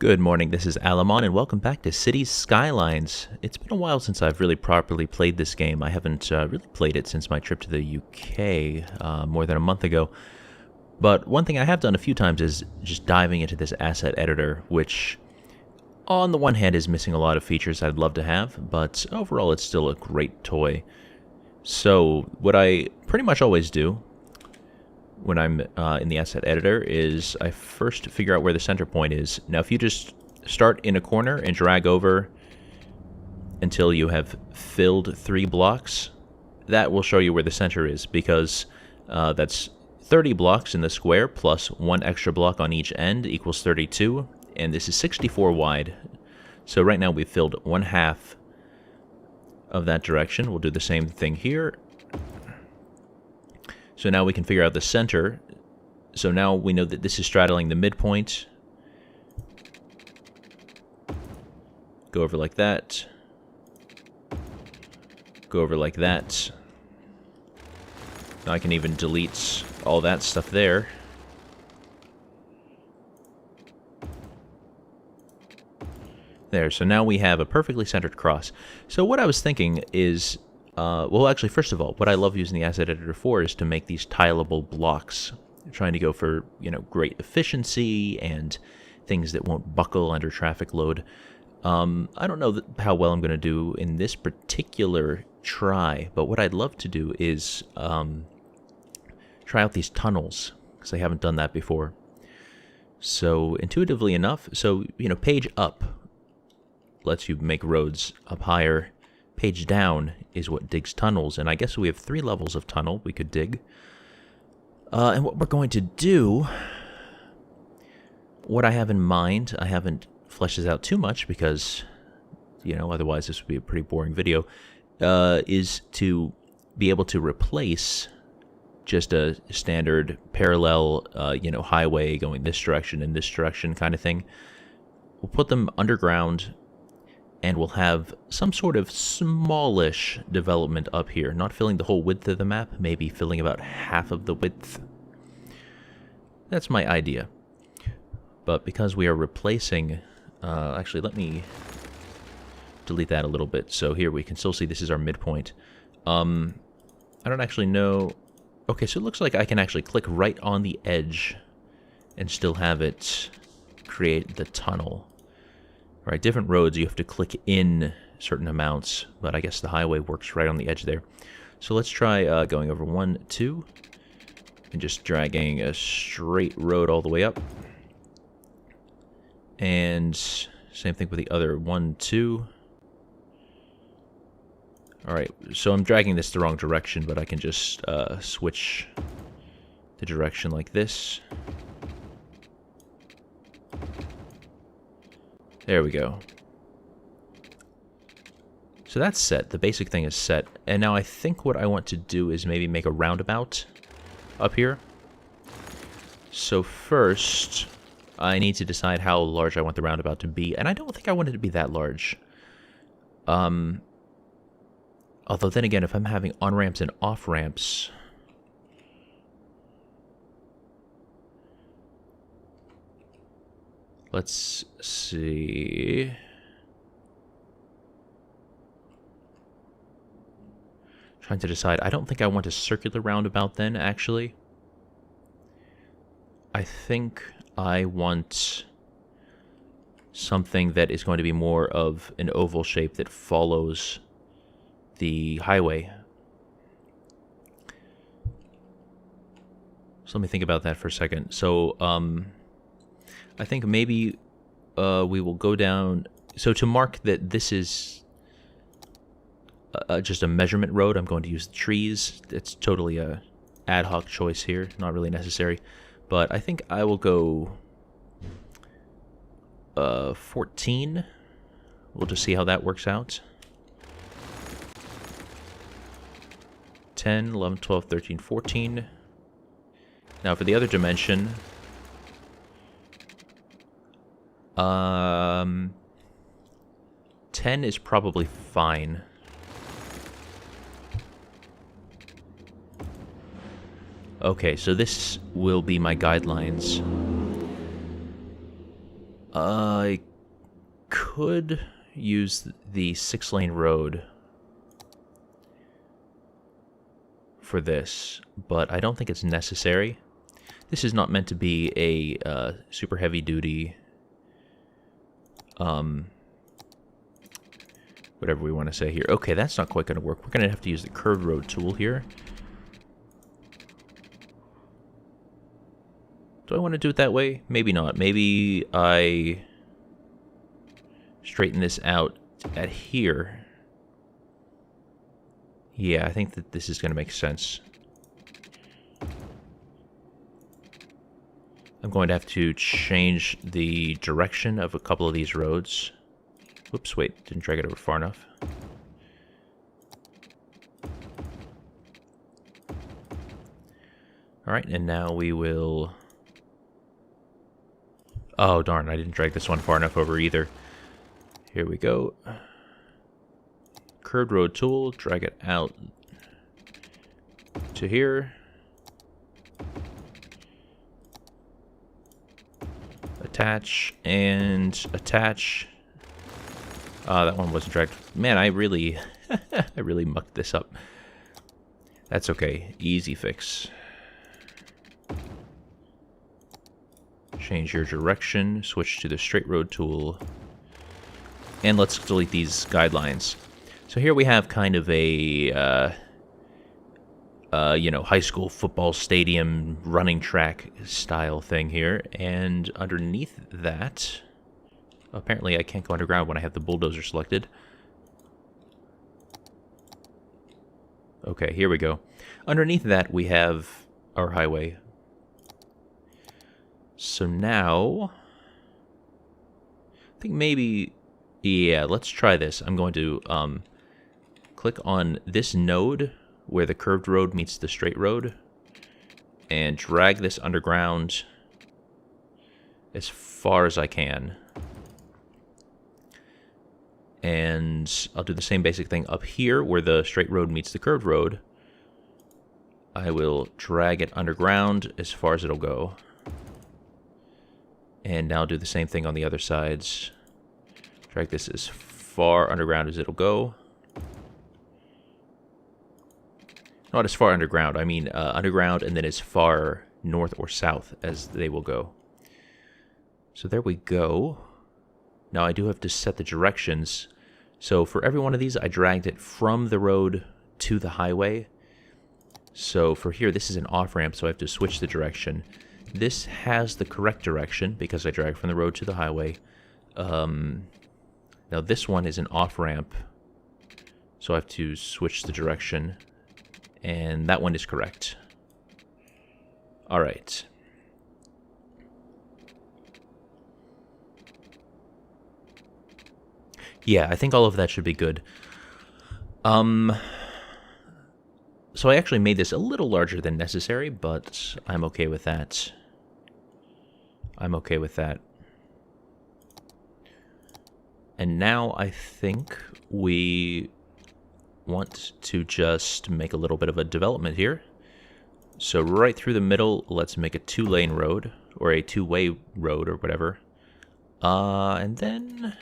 Good morning, this is Alamon, and welcome back to Cities Skylines. It's been a while since I've really properly played this game. I haven't really played it since my trip to the UK more than a month ago. But one thing I have done a few times is just diving into this asset editor, which on the one hand is missing a lot of features I'd love to have, but overall it's still a great toy. So what I pretty much always do when I'm in the asset editor is I first figure out where the center point is. Now if you just start in a corner and drag over until you have filled 3 blocks, that will show you where the center is, because that's 30 blocks in the square plus 1 extra block on each end equals 32, and this is 64 wide. So right now we've filled 1/2 of that direction. We'll do the same thing here. So now we can figure out the center. So now we know that this is straddling the midpoint. Go over like that. Go over like that. Now I can even delete all that stuff there. There, so now we have a perfectly centered cross. So what I was thinking is, well, actually, first of all, what I love using the asset editor for is to make these tileable blocks. I'm trying to go for, great efficiency and things that won't buckle under traffic load. I don't know how well I'm going to do in this particular try, but what I'd love to do is try out these tunnels, because I haven't done that before. So intuitively enough, page up lets you make roads up higher. Page down is what digs tunnels, and I guess we have 3 levels of tunnel we could dig. And what we're going to do, what I have in mind, I haven't fleshed this out too much because, otherwise this would be a pretty boring video, is to be able to replace just a standard parallel, highway going this direction and this direction kind of thing. We'll put them underground, and we'll have some sort of smallish development up here, not filling the whole width of the map, maybe filling about half of the width. That's my idea. But because we are replacing, actually let me delete that a little bit. So here we can still see this is our midpoint. I don't actually know. Okay, so it looks like I can actually click right on the edge and still have it create the tunnel. Right, different roads you have to click in certain amounts, but I guess the highway works right on the edge there. So let's try going over 1, 2, and just dragging a straight road all the way up. And same thing with the other 1, 2. Alright, so I'm dragging this the wrong direction, but I can just switch the direction like this. There we go. So that's set. The basic thing is set. And now I think what I want to do is maybe make a roundabout up here. So first, I need to decide how large I want the roundabout to be. And I don't think I want it to be that large. Although then again, if I'm having on-ramps and off-ramps, let's see. Trying to decide. I don't think I want a circular roundabout then, actually. I think I want something that is going to be more of an oval shape that follows the highway. So let me think about that for a second. So, I think maybe we will go down. So to mark that this is just a measurement road, I'm going to use the trees. It's totally a ad hoc choice here, not really necessary. But I think I will go 14. We'll just see how that works out. 10, 11, 12, 13, 14. Now for the other dimension, 10 is probably fine. Okay, so this will be my guidelines. I could use the 6-lane road for this, but I don't think it's necessary. This is not meant to be a super heavy-duty, whatever we want to say here. Okay, that's not quite going to work. We're going to have to use the curved road tool here. Do I want to do it that way? Maybe not. Maybe I straighten this out at here. Yeah, I think that this is going to make sense. I'm going to have to change the direction of a couple of these roads. Whoops, wait, didn't drag it over far enough. Alright, and now we will... Oh, darn, I didn't drag this one far enough over either. Here we go. Curved road tool, drag it out to here. Attach and attach. That one wasn't dragged. Man, I really, I really mucked this up. That's okay. Easy fix. Change your direction. Switch to the straight road tool. And let's delete these guidelines. So here we have kind of a, you know, high school football stadium running track style thing here. And underneath that... Apparently I can't go underground when I have the bulldozer selected. Okay, here we go. Underneath that we have our highway. So now... I think maybe... Yeah, let's try this. I'm going to click on this node where the curved road meets the straight road. And drag this underground as far as I can. And I'll do the same basic thing up here where the straight road meets the curved road. I will drag it underground as far as it'll go. And now do the same thing on the other sides. Drag this as far underground as it'll go. Not as far underground, I mean underground and then as far north or south as they will go. So there we go. Now I do have to set the directions. So for every one of these, I dragged it from the road to the highway. So for here, this is an off-ramp, so I have to switch the direction. This has the correct direction because I dragged from the road to the highway. Now this one is an off-ramp, so I have to switch the direction. And that one is correct. All right. Yeah, I think all of that should be good. So I actually made this a little larger than necessary, but I'm okay with that. I'm okay with that. And now I think we want to just make a little bit of a development here. So right through the middle, let's make a 2-lane road, or a 2-way road, or whatever. And then...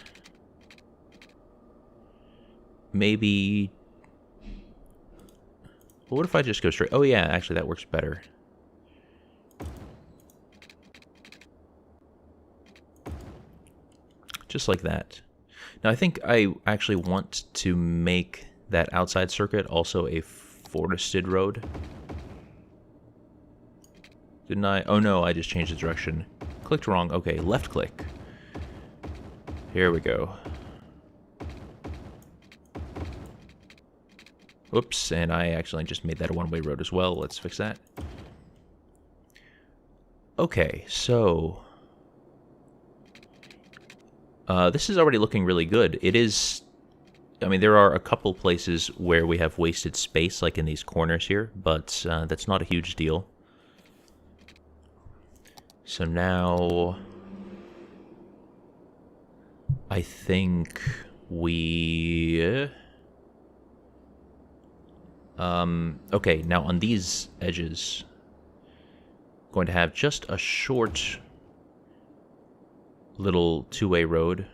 maybe... Well, what if I just go straight? Oh yeah, actually that works better. Just like that. Now I think I actually want to make that outside circuit also a forested road. Didn't I? Oh no, I just changed the direction. Clicked wrong. Okay, left click. Here we go. Oops, and I accidentally just made that a one-way road as well. Let's fix that. Okay, so... this is already looking really good. It is... I mean, there are a couple places where we have wasted space, like in these corners here, but that's not a huge deal. So now... I think we... okay, now on these edges, I'm going to have just a short little two-way road.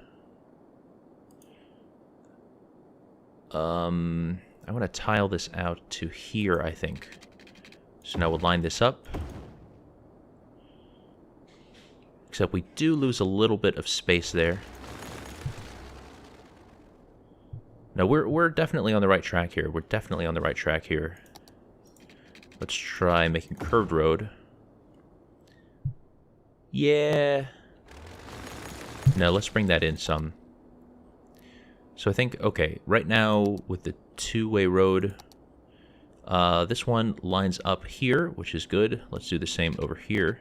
I want to tile this out to here, I think. So now we'll line this up. Except we do lose a little bit of space there. No, we're definitely on the right track here. We're definitely on the right track here. Let's try making a curved road. Yeah. No, let's bring that in some. So I think, okay, right now with the two-way road, this one lines up here, which is good. Let's do the same over here,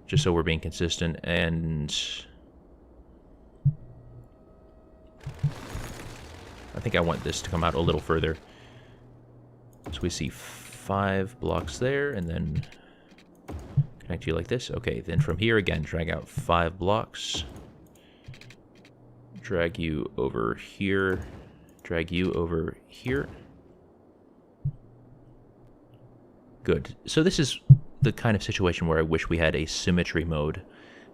just so we're being consistent. And I think I want this to come out a little further. So we see 5 blocks there, and then connect you like this. Okay, then from here again, drag out 5 blocks. Drag you over here. Drag you over here. Good. So this is the kind of situation where I wish we had a symmetry mode,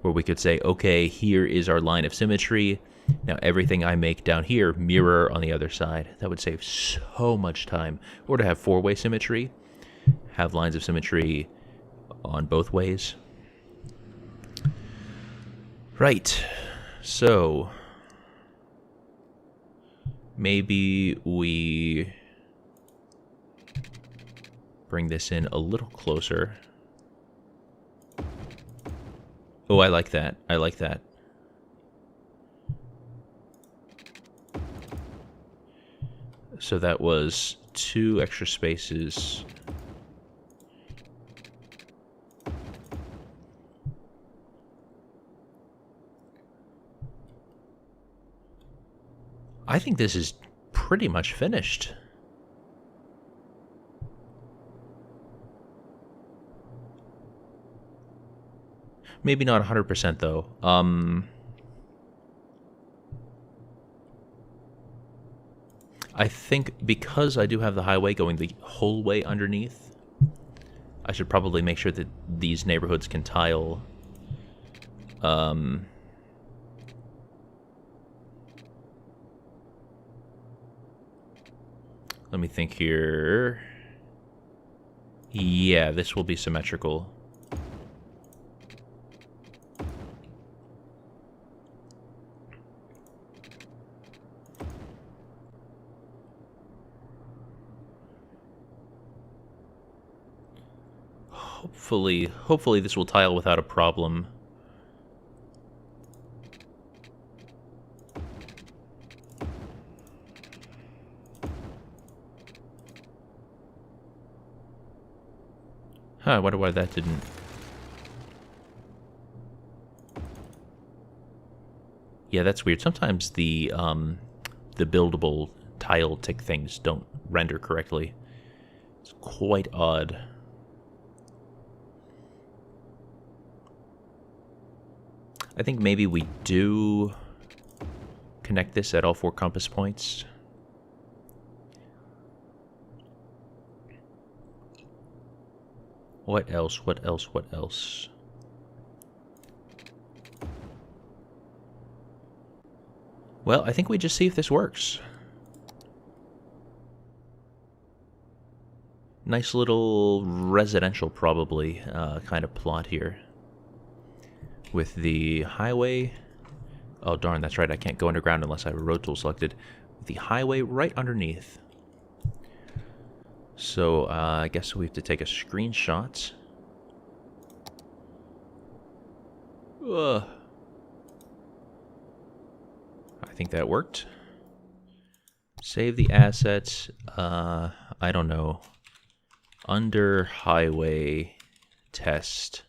where we could say, okay, here is our line of symmetry. Now everything I make down here, mirror on the other side. That would save so much time. Or to have 4-way symmetry. Have lines of symmetry on both ways. Right. So maybe we bring this in a little closer. Oh, I like that. I like that. So that was 2 extra spaces. I think this is pretty much finished. Maybe not 100% though. I think because I do have the highway going the whole way underneath, I should probably make sure that these neighborhoods can tile. Let me think here. Yeah, this will be symmetrical. Hopefully this will tile without a problem. Huh, I wonder why that didn't. Yeah, that's weird. Sometimes the buildable tile tick things don't render correctly. It's quite odd. I think maybe we do connect this at all 4 compass points. What else? What else? What else? Well, I think we just see if this works. Nice little residential, probably, kind of plot here. With the highway... Oh, darn, that's right. I can't go underground unless I have a road tool selected. With the highway right underneath. So, I guess we have to take a screenshot. Ugh. I think that worked. Save the assets. I don't know. Under highway test.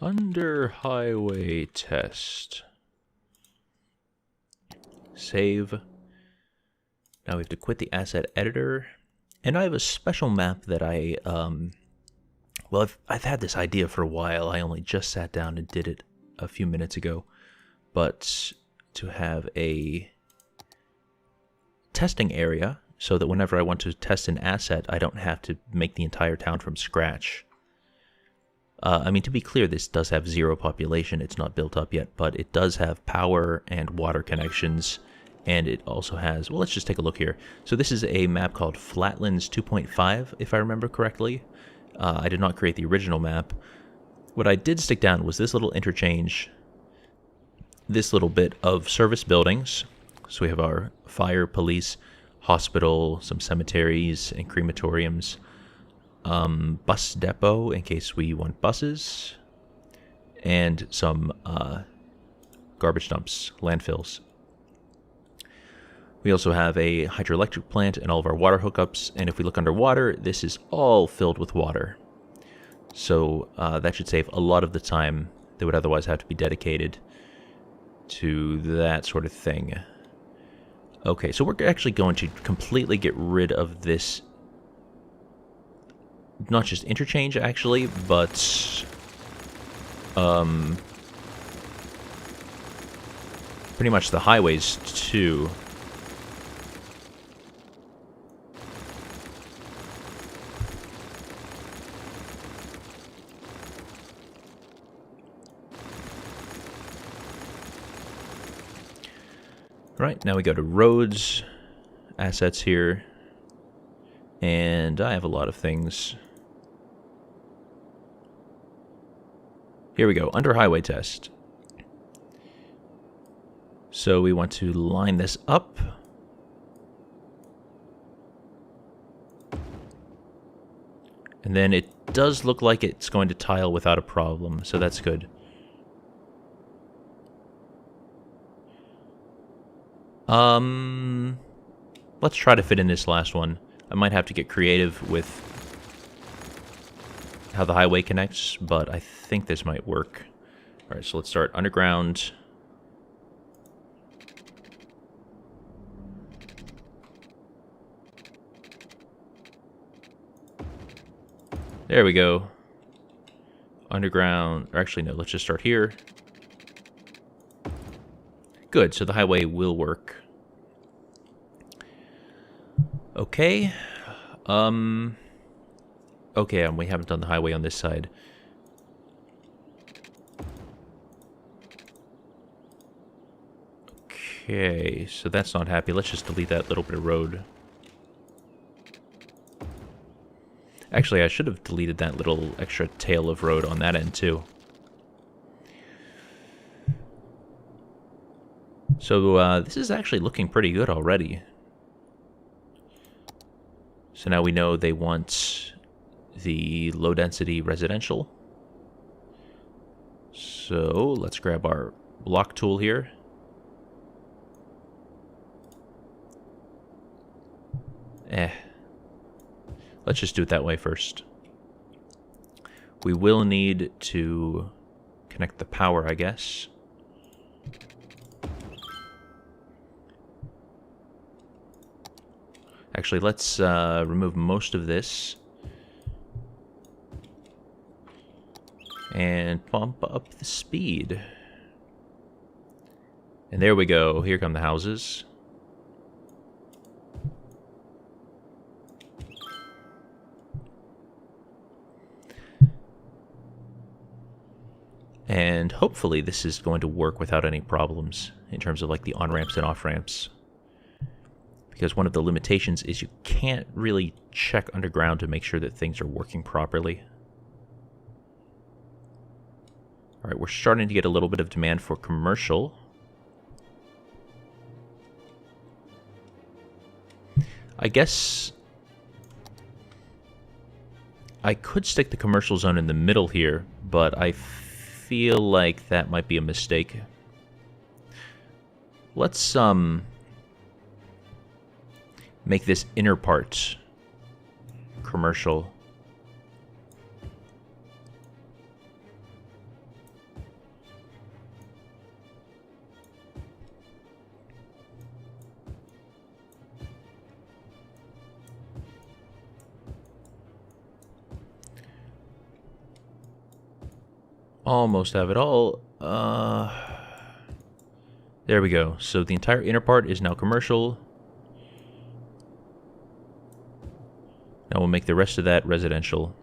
Under highway test. Save. Now we have to quit the asset editor. And I have a special map that I, well, I've had this idea for a while. I only just sat down and did it a few minutes ago. But to have a testing area so that whenever I want to test an asset, I don't have to make the entire town from scratch. I mean, to be clear, this does have 0 population. It's not built up yet, but it does have power and water connections. And it also has, well, let's just take a look here. So this is a map called Flatlands 2.5, if I remember correctly. I did not create the original map. What I did stick down was this little interchange, this little bit of service buildings. So we have our fire, police, hospital, some cemeteries and crematoriums, bus depot in case we want buses, and some garbage dumps, landfills. We also have a hydroelectric plant and all of our water hookups, and if we look underwater, this is all filled with water. So that should save a lot of the time that would otherwise have to be dedicated to that sort of thing. Okay, so we're actually going to completely get rid of this, not just interchange actually, but pretty much the highways too. Right, now we go to roads, assets here, and I have a lot of things. Here we go, under highway test. So we want to line this up. And then it does look like it's going to tile without a problem, so that's good. Let's try to fit in this last one. I might have to get creative with how the highway connects, but I think this might work. Alright, so let's start underground. There we go. Underground, or actually no, let's just start here. Good, so the highway will work. Okay. Okay, we haven't done the highway on this side. Okay, so that's not happy. Let's just delete that little bit of road. Actually, I should have deleted that little extra tail of road on that end too. So this is actually looking pretty good already. So now we know they want the low-density residential. So let's grab our block tool here. Let's just do it that way first. We will need to connect the power, I guess. Actually, let's remove most of this. And bump up the speed. And there we go. Here come the houses. And hopefully this is going to work without any problems in terms of like the on-ramps and off-ramps. Because one of the limitations is you can't really check underground to make sure that things are working properly. Alright, we're starting to get a little bit of demand for commercial. I guess I could stick the commercial zone in the middle here, but I feel like that might be a mistake. Let's make this inner part commercial. Almost have it all. There we go. So the entire inner part is now commercial. Now we'll make the rest of that residential.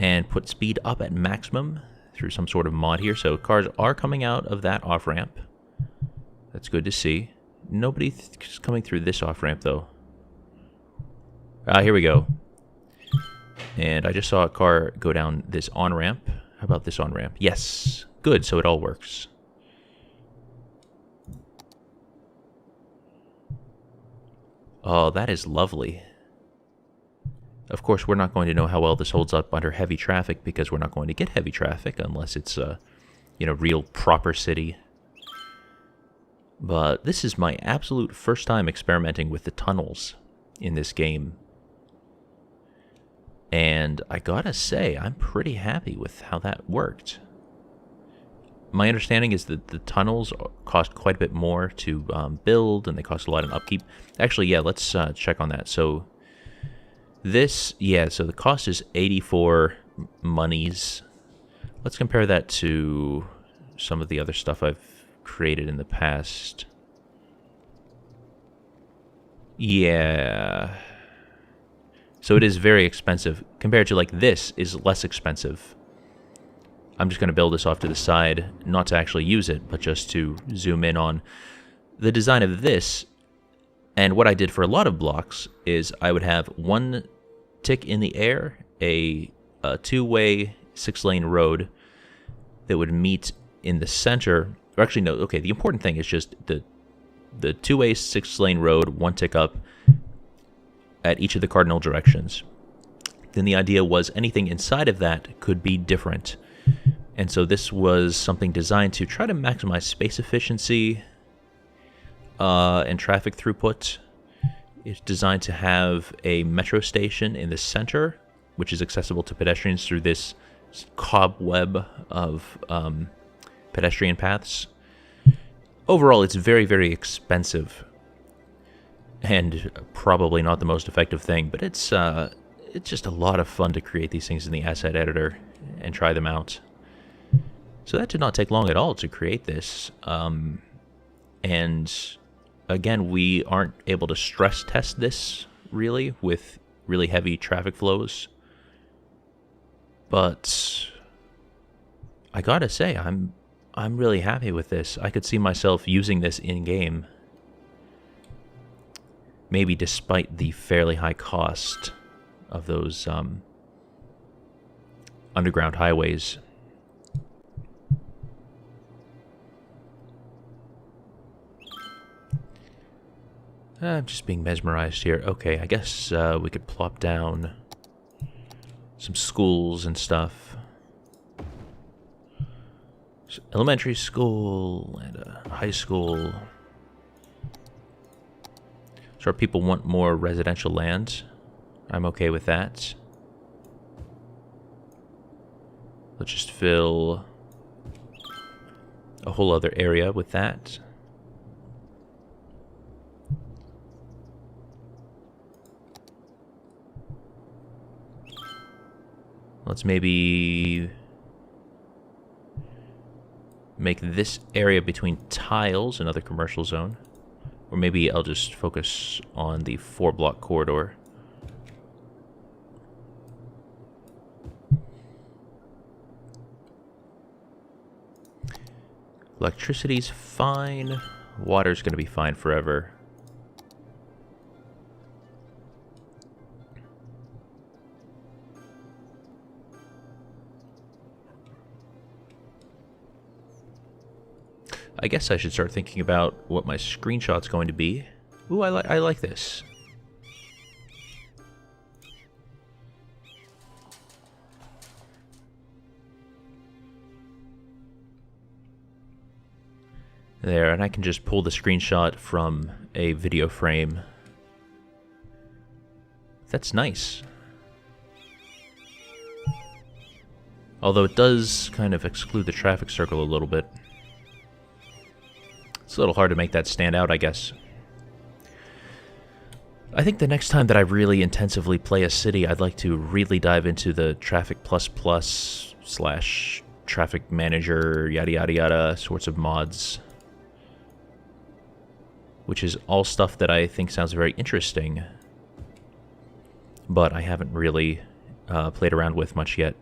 and put speed up at maximum through some sort of mod here. So cars are coming out of that off-ramp. That's good to see. Nobody's coming through this off-ramp, though. Here we go. And I just saw a car go down this on-ramp. How about this on-ramp? Yes. Good, so it all works. Oh, that is lovely. Of course, we're not going to know how well this holds up under heavy traffic because we're not going to get heavy traffic unless it's a, you know, real proper city. But this is my absolute first time experimenting with the tunnels in this game. And I gotta say, I'm pretty happy with how that worked. My understanding is that the tunnels cost quite a bit more to build, and they cost a lot in upkeep. Actually, yeah, let's check on that. So this, yeah, so the cost is 84 monies. Let's compare that to some of the other stuff I've created in the past. Yeah. So it is very expensive. Compared to, like, this is less expensive. I'm just going to build this off to the side, not to actually use it, but just to zoom in on the design of this. And what I did for a lot of blocks is I would have one tick in the air, a two-way 6-lane road that would meet in the center. Or actually, no, okay, the important thing is just the two-way 6-lane road, one tick up at each of the cardinal directions. Then the idea was anything inside of that could be different. And so this was something designed to try to maximize space efficiency and traffic throughput. It's designed to have a metro station in the center, which is accessible to pedestrians through this cobweb of pedestrian paths. Overall, it's very, very expensive and probably not the most effective thing, but it's just a lot of fun to create these things in the asset editor and try them out. So that did not take long at all to create this. And again, we aren't able to stress test this really with really heavy traffic flows. But I gotta say, I'm really happy with this. I could see myself using this in-game. Maybe despite the fairly high cost of those underground highways. I'm just being mesmerized here. Okay, I guess we could plop down some schools and stuff. So elementary school and a high school. So if people want more residential land, I'm okay with that. Let's just fill a whole other area with that. Let's maybe make this area between tiles another commercial zone. Or maybe I'll just focus on the 4-block corridor. Electricity's fine. Water's going to be fine forever. I guess I should start thinking about what my screenshot's going to be. Ooh, I like this. There, and I can just pull the screenshot from a video frame. That's nice. Although it does kind of exclude the traffic circle a little bit. It's a little hard to make that stand out, I guess. I think the next time that I really intensively play a city, I'd like to really dive into the Traffic++ / Traffic Manager, yada yada yada sorts of mods. Which is all stuff that I think sounds very interesting. But I haven't really played around with much yet.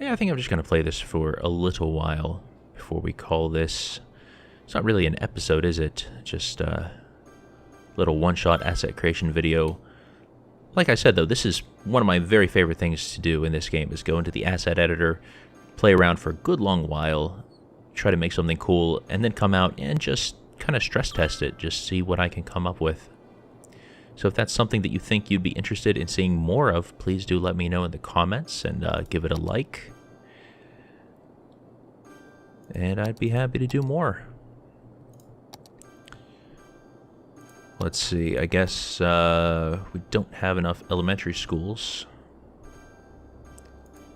Yeah, I think I'm just going to play this for a little while before we call this. It's not really an episode, is it? Just a little one-shot asset creation video. Like I said, though, this is one of my very favorite things to do in this game, is go into the asset editor, play around for a good long while, try to make something cool, and then come out and just kind of stress test it, just see what I can come up with. So if that's something that you think you'd be interested in seeing more of, please do let me know in the comments and give it a like. And I'd be happy to do more. Let's see, I guess we don't have enough elementary schools.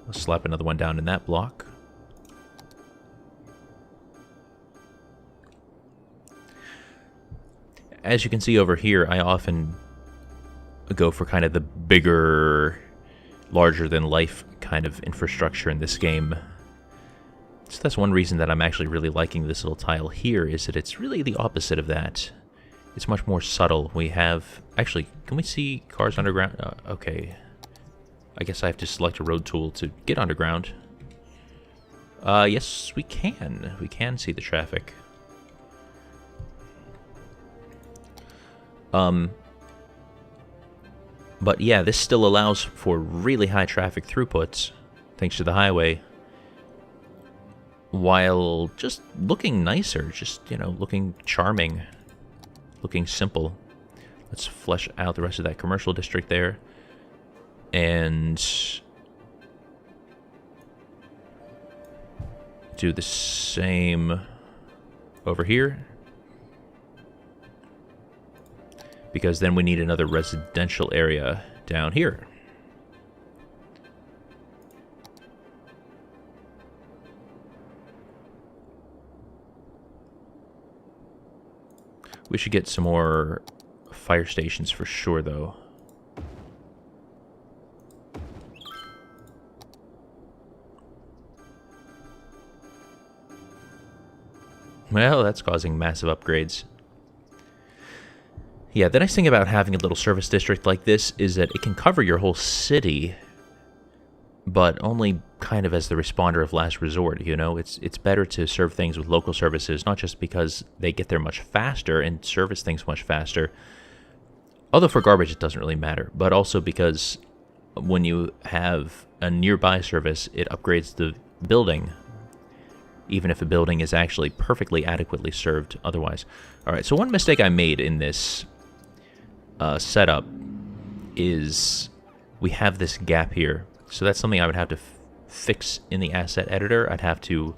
I'll slap another one down in that block. As you can see over here, I often go for kind of the bigger, larger-than-life kind of infrastructure in this game. So that's one reason that I'm actually really liking this little tile here, is that it's really the opposite of that. It's much more subtle. We have... Actually, can we see cars underground? Okay. I guess I have to select a road tool to get underground. Yes, we can. We can see the traffic. But yeah, this still allows for really high traffic throughputs, thanks to the highway, while just looking nicer, just, you know, looking charming, looking simple. Let's flesh out the rest of that commercial district there. And do the same over here. Because then we need another residential area down here. We should get some more fire stations for sure, though. Well, that's causing massive upgrades. Yeah, the nice thing about having a little service district like this is that it can cover your whole city, but only kind of as the responder of last resort, you know? It's better to serve things with local services, not just because they get there much faster and service things much faster, although for garbage it doesn't really matter, but also because when you have a nearby service, it upgrades the building, even if a building is actually perfectly adequately served otherwise. Alright, so one mistake I made in this setup is we have this gap here. So that's something I would have to fix in the asset editor. I'd have to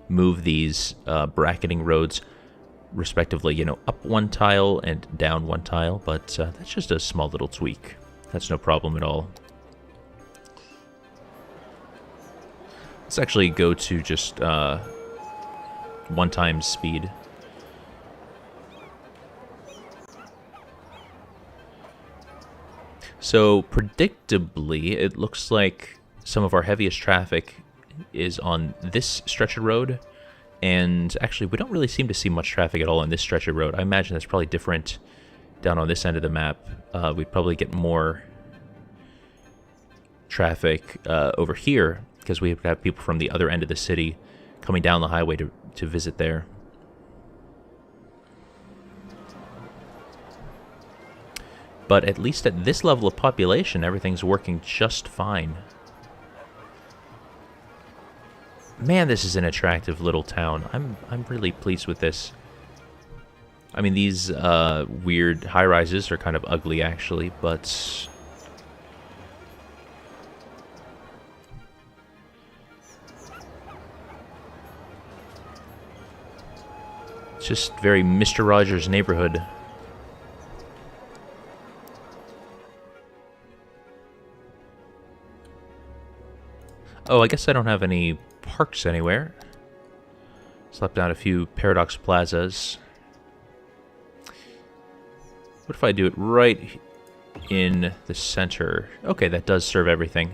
move these bracketing roads respectively, you know, up one tile and down one tile, but that's just a small little tweak. That's no problem at all. Let's actually go to just 1 times speed. So, predictably, it looks like some of our heaviest traffic is on this stretch of road, and actually, we don't really seem to see much traffic at all on this stretch of road. I imagine that's probably different down on this end of the map. We'd probably get more traffic over here, because we have people from the other end of the city coming down the highway to visit there. But at least at this level of population, everything's working just fine. Man, this is an attractive little town. I'm really pleased with this. I mean, these weird high-rises are kind of ugly, actually, but it's just very Mr. Rogers' neighborhood. Oh, I guess I don't have any parks anywhere. Slapped down a few Paradox Plazas. What if I do it right in the center? Okay, that does serve everything.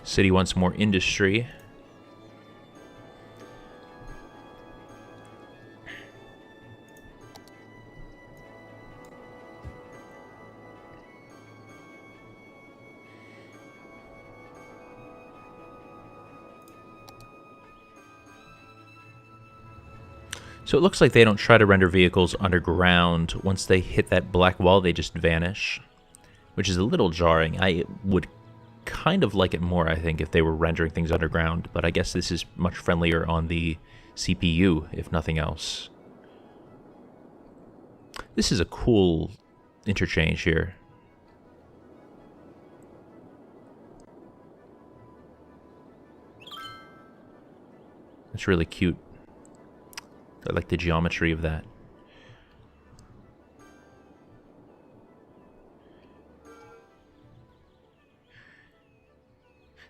City wants more industry. So it looks like they don't try to render vehicles underground. Once they hit that black wall, they just vanish, which is a little jarring. I would kind of like it more, I think, if they were rendering things underground, but I guess this is much friendlier on the CPU, if nothing else. This is a cool interchange here. It's really cute. I like the geometry of that.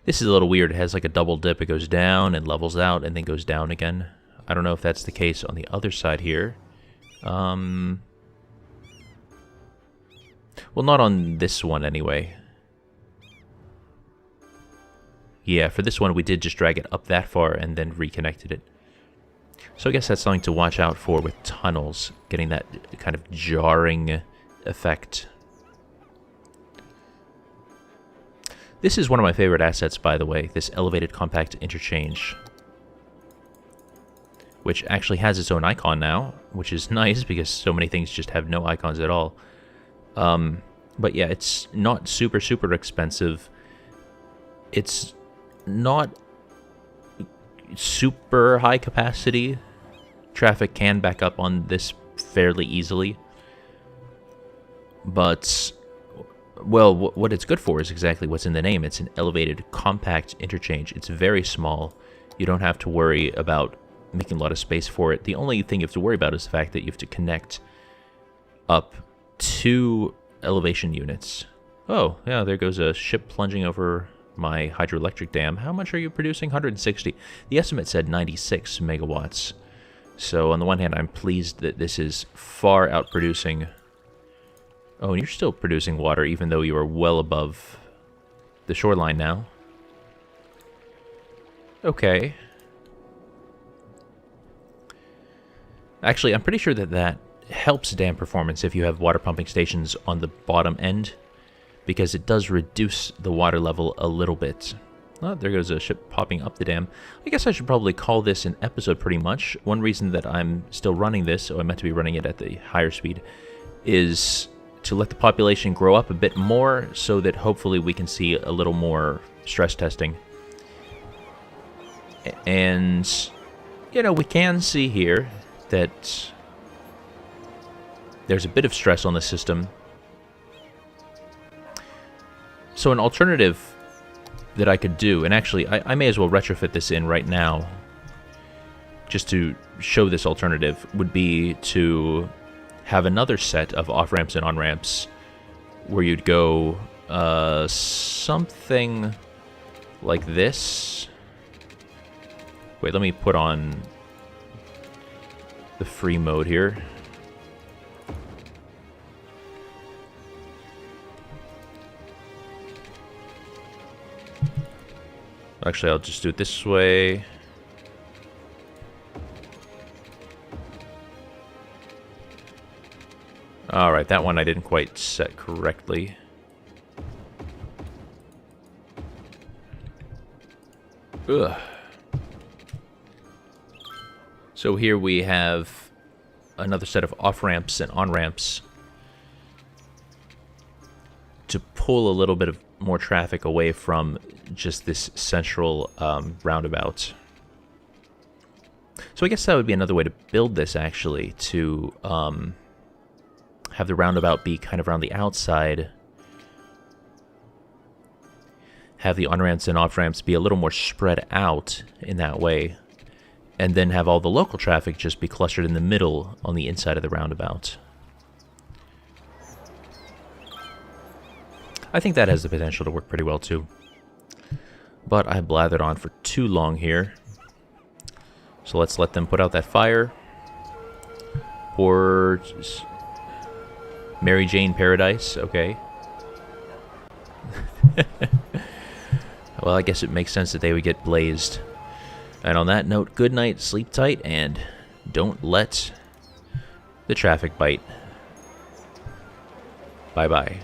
This is a little weird. It has like a double dip. It goes down and levels out and then goes down again. I don't know if that's the case on the other side here. Well, not on this one anyway. Yeah, for this one we did just drag it up that far and then reconnected it. So I guess that's something to watch out for with tunnels, getting that kind of jarring effect. This is one of my favorite assets, by the way, this elevated compact interchange, which actually has its own icon now, which is nice because so many things just have no icons at all. But yeah, it's not super, super expensive. It's not super high capacity. Traffic can back up on this fairly easily. But, well, what it's good for is exactly what's in the name. It's an elevated compact interchange. It's very small. You don't have to worry about making a lot of space for it. The only thing you have to worry about is the fact that you have to connect up 2 elevation units. Oh, yeah, there goes a ship plunging over my hydroelectric dam. How much are you producing? 160. The estimate said 96 megawatts. So on the one hand, I'm pleased that this is far out producing. Oh, and you're still producing water even though you are well above the shoreline now. Okay. Actually, I'm pretty sure that that helps dam performance if you have water pumping stations on the bottom end, because it does reduce the water level a little bit. Oh, there goes a ship popping up the dam. I guess I should probably call this an episode pretty much. One reason that I'm still running this, or I meant to be running it at the higher speed, is to let the population grow up a bit more so that hopefully we can see a little more stress testing. And, you know, we can see here that there's a bit of stress on the system. So an alternative that I could do, and actually I may as well retrofit this in right now just to show this alternative, would be to have another set of off-ramps and on-ramps where you'd go something like this. Wait, let me put on the free mode here. Actually, I'll just do it this way. Alright, that one I didn't quite set correctly. Ugh. So here we have another set of off-ramps and on-ramps to pull a little bit of more traffic away from just this central roundabout. So I guess that would be another way to build this, actually, to have the roundabout be kind of around the outside, have the on-ramps and off-ramps be a little more spread out in that way, and then have all the local traffic just be clustered in the middle on the inside of the roundabout. I think that has the potential to work pretty well too. But I blathered on for too long here. So let's let them put out that fire. Or Mary Jane Paradise, okay. Well, I guess it makes sense that they would get blazed. And on that note, good night, sleep tight, and don't let the traffic bite. Bye-bye.